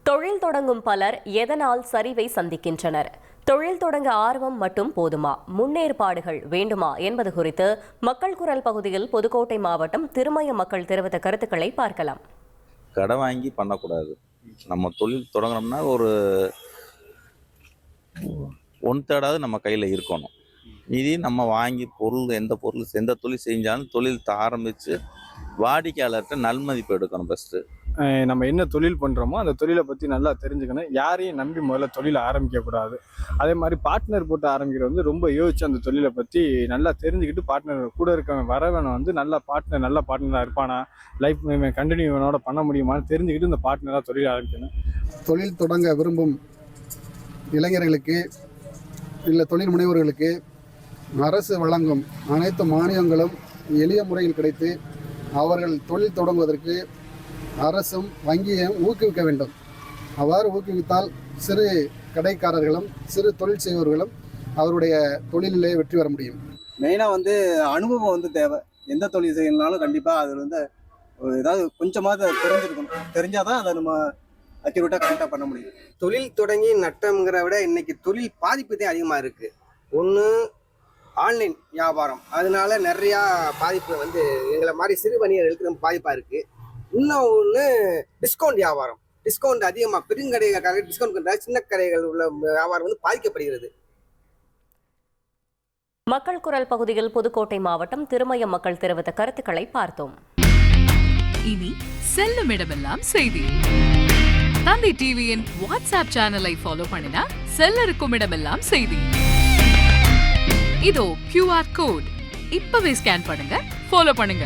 தொழில் தொடங்கும் பலர் எதனால் சரிவை சந்திக்கின்றனர்? தொழில் தொடங்க ஆர்வம் மட்டும் போதுமா? முன்னேற்பாடுகள் வேண்டுமா என்பது குறித்து மக்கள் குரல் பகுதியில் புதுக்கோட்டை மாவட்டம் திருமயம் மக்கள் தெரிவித்த கருத்துக்களை பார்க்கலாம். கடை வாங்கி பண்ணக்கூடாது. நம்ம தொழில் தொடங்கினோம்னா ஒரு 1/3 நம்ம கையில் இருக்கணும். மீதி நம்ம வாங்கி எந்த தொழில் செஞ்சாலும் தொழில் ஆரம்பித்து வாடிக்கையாளர்கிட்ட நல்மதிப்பு எடுக்கணும். ஃபஸ்ட்டு நம்ம என்ன தொழில் பண்ணுறோமோ அந்த தொழிலை பற்றி நல்லா தெரிஞ்சுக்கணும். யாரையும் நம்பி முதல்ல தொழிலை ஆரம்பிக்கக்கூடாது. அதே மாதிரி பார்ட்னர் போட்டு ஆரம்பிக்கிறது ரொம்ப யோசிச்சு அந்த தொழிலை பற்றி நல்லா தெரிஞ்சுக்கிட்டு பார்ட்னர் கூட இருக்கவன் வரவனை நல்ல பார்ட்னராக இருப்பானா, லைஃப் கண்டினியூவனோட பண்ண முடியுமான்னு தெரிஞ்சுக்கிட்டு இந்த பார்ட்னராக தொழில் ஆரம்பிக்கணும். தொழில் தொடங்க விரும்பும் இளைஞர்களுக்கு இல்லை தொழில் முனைவோர்களுக்கு அரசு வழங்கும் அனைத்து மானியங்களும் எளிய முறையில் கிடைத்து அவர்கள் தொழில் தொடங்குவதற்கு அரசும் வங்கியையும் ஊக்குவிக்க வேண்டும். அவ்வாறு ஊக்குவித்தால் சிறு கடைக்காரர்களும் சிறு தொழில் செய்பவர்களும் அவருடைய தொழிலிலே வெற்றி பெற முடியும். மெயினாக அனுபவம் தேவை. எந்த தொழில் செய்யணும்னாலும் கண்டிப்பாக அது ஏதாவது கொஞ்சமாவது தெரிஞ்சிருக்கணும். தெரிஞ்சாதான் அதை நம்ம அக்யூரேட்டாக கரெக்டாக பண்ண முடியும். தொழில் தொடங்கி நட்டம்ங்கிற விட இன்னைக்கு தொழில் பாதிப்பு தான் அதிகமாக இருக்குது. ஒன்று ஆன்லைன் வியாபாரம், அதனால நிறையா பாதிப்பு எங்களை மாதிரி சிறு வணிகர்களுக்கு ரொம்ப பாதிப்பாக இருக்குது. இன்னும் ஒன்று டிஸ்கவுண்ட் வியாபாரம். டிஸ்கவுண்ட் அதிகமாக பெருங்கடைகளுக்காக டிஸ்கவுண்ட் பண்ணுற சின்ன கடைகள் உள்ள வியாபாரம் பாதிக்கப்படுகிறது. மக்கள் குரல் பகுதியில் புதுக்கோட்டை மாவட்டம் திருமயம் மக்கள் தெரிவித்த கருத்துக்களை பார்த்தோம். இனி செல்லும் இடமெல்லாம் செய்தி. தந்தை டிவியின் வாட்ஸ்அப் சேனலை ஃபாலோ பண்ணினா செல்லருக்கும் இடமெல்லாம் செய்தி. இதோ QR கோட் இப்பவே ஸ்கேன் பண்ணுங்க, ஃபாலோ பண்ணுங்க.